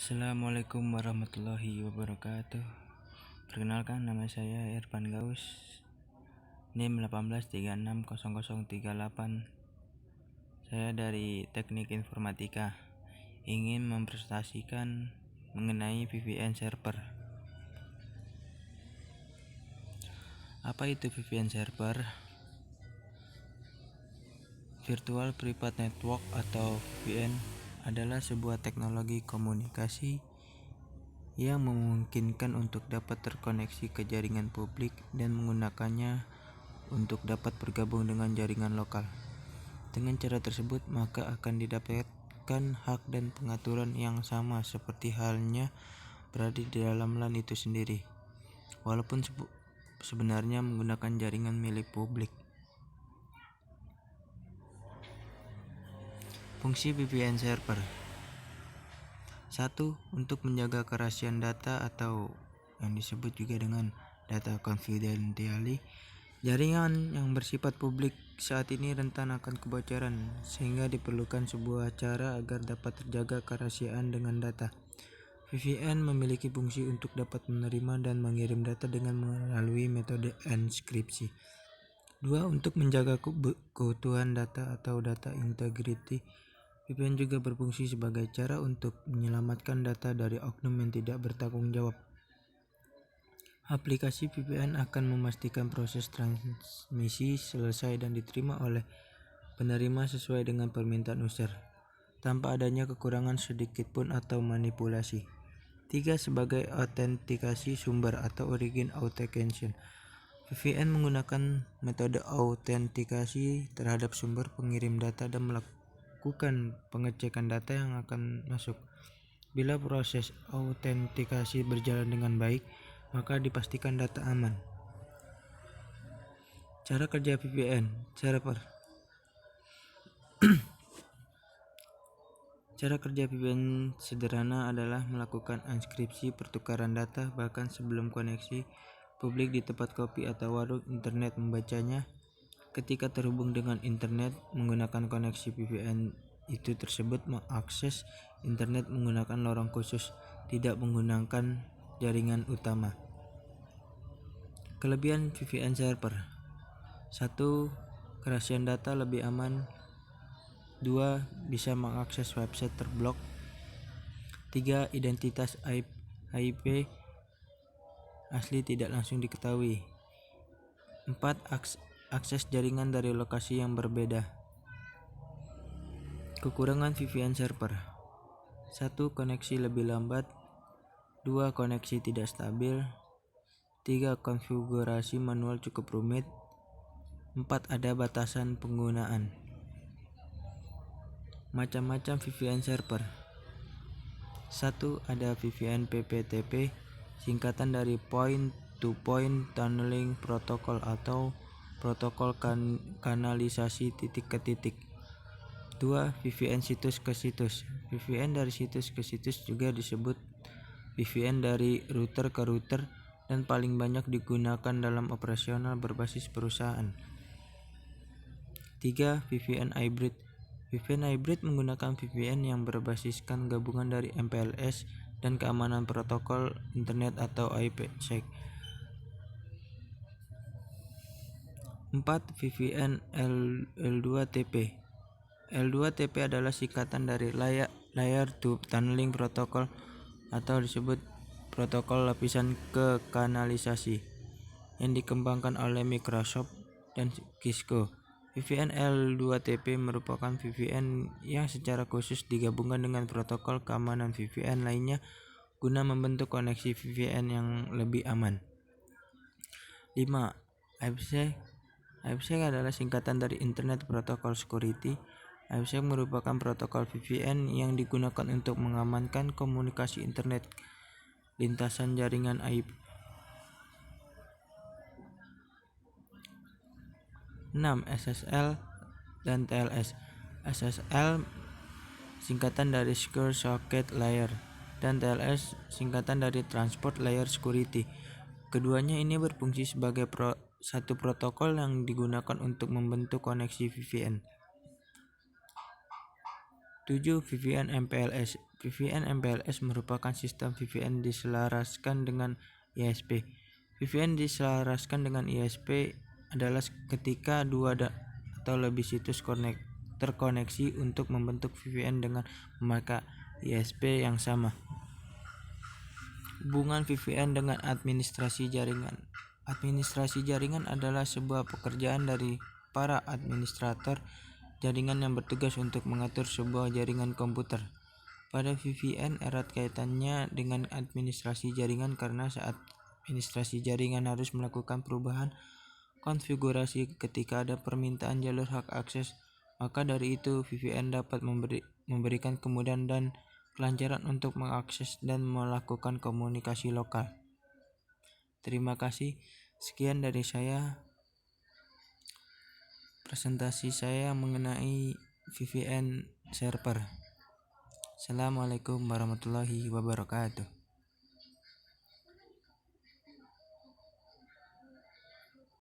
Assalamualaikum warahmatullahi wabarakatuh. Perkenalkan, nama saya Irfan Gaus, NIM 18360038. Saya dari Teknik Informatika, ingin mempresentasikan mengenai VPN server. Apa itu VPN server? Virtual Private Network atau VPN adalah sebuah teknologi komunikasi yang memungkinkan untuk dapat terkoneksi ke jaringan publik dan menggunakannya untuk dapat bergabung dengan jaringan lokal. Dengan cara tersebut, maka akan didapatkan hak dan pengaturan yang sama seperti halnya berada di dalam LAN itu sendiri, walaupun sebenarnya menggunakan jaringan milik publik. Fungsi VPN server: 1. Untuk menjaga kerahasiaan data atau yang disebut juga dengan data confidentiality. Jaringan yang bersifat publik saat ini rentan akan kebocoran, sehingga diperlukan sebuah cara agar dapat terjaga kerahasiaan dengan data. VPN memiliki fungsi untuk dapat menerima dan mengirim data dengan melalui metode enkripsi. 2. Untuk menjaga keutuhan data atau data integrity. VPN juga berfungsi sebagai cara untuk menyelamatkan data dari oknum yang tidak bertanggung jawab. Aplikasi VPN akan memastikan proses transmisi selesai dan diterima oleh penerima sesuai dengan permintaan user, tanpa adanya kekurangan sedikit pun atau manipulasi. 3. Sebagai autentikasi sumber atau origin authentication. VPN menggunakan metode autentikasi terhadap sumber pengirim data dan melakukan pengecekan data yang akan masuk. Bila proses autentikasi berjalan dengan baik, maka dipastikan data aman. Cara kerja VPN server. Cara kerja VPN sederhana adalah melakukan enkripsi pertukaran data bahkan sebelum koneksi publik di tempat kopi atau warung internet membacanya. Ketika terhubung dengan internet menggunakan koneksi VPN itu tersebut mengakses internet menggunakan lorong khusus, tidak menggunakan jaringan utama. Kelebihan VPN server: 1. Kerahasiaan data lebih aman. 2. Bisa mengakses website terblok. 3. Identitas IP asli tidak langsung diketahui. 4. Akses jaringan dari lokasi yang berbeda. Kekurangan VPN server: 1. Koneksi lebih lambat. 2. Koneksi tidak stabil. 3. Konfigurasi manual cukup rumit. 4. Ada batasan penggunaan. Macam-macam VPN server: 1. Ada VPN PPTP, singkatan dari Point to Point Tunneling Protocol atau protokol kanalisasi titik ke titik. 2. VPN situs ke situs. VPN dari situs ke situs juga disebut VPN dari router ke router dan paling banyak digunakan dalam operasional berbasis perusahaan. 3. VPN hybrid. VPN hybrid menggunakan VPN yang berbasiskan gabungan dari MPLS dan keamanan protokol internet atau IPsec. 4. VPN L2TP. L2TP adalah singkatan dari Layer 2 Tunneling Protocol atau disebut protokol lapisan kekanalisasi yang dikembangkan oleh Microsoft dan Cisco. VPN L2TP merupakan VPN yang secara khusus digabungkan dengan protokol keamanan VPN lainnya guna membentuk koneksi VPN yang lebih aman. 5. IPsec. IPsec adalah singkatan dari Internet Protocol Security. IPsec merupakan protokol VPN yang digunakan untuk mengamankan komunikasi internet lintasan jaringan IP. 6. SSL dan TLS. SSL singkatan dari Secure Socket Layer dan TLS singkatan dari Transport Layer Security. Keduanya ini berfungsi sebagai satu protokol yang digunakan untuk membentuk koneksi VPN. 7. VPN MPLS. VPN MPLS merupakan sistem VPN diselaraskan dengan ISP. VPN diselaraskan dengan ISP adalah ketika dua atau lebih situs terkoneksi untuk membentuk VPN dengan memakai ISP yang sama. Hubungan VPN dengan administrasi jaringan. Administrasi jaringan adalah sebuah pekerjaan dari para administrator jaringan yang bertugas untuk mengatur sebuah jaringan komputer. Pada VPN erat kaitannya dengan administrasi jaringan karena saat administrasi jaringan harus melakukan perubahan konfigurasi ketika ada permintaan jalur hak akses, maka dari itu VPN dapat memberikan kemudahan dan kelancaran untuk mengakses dan melakukan komunikasi lokal. Terima kasih. Sekian dari saya presentasi saya mengenai VPN server. Assalamualaikum warahmatullahi wabarakatuh.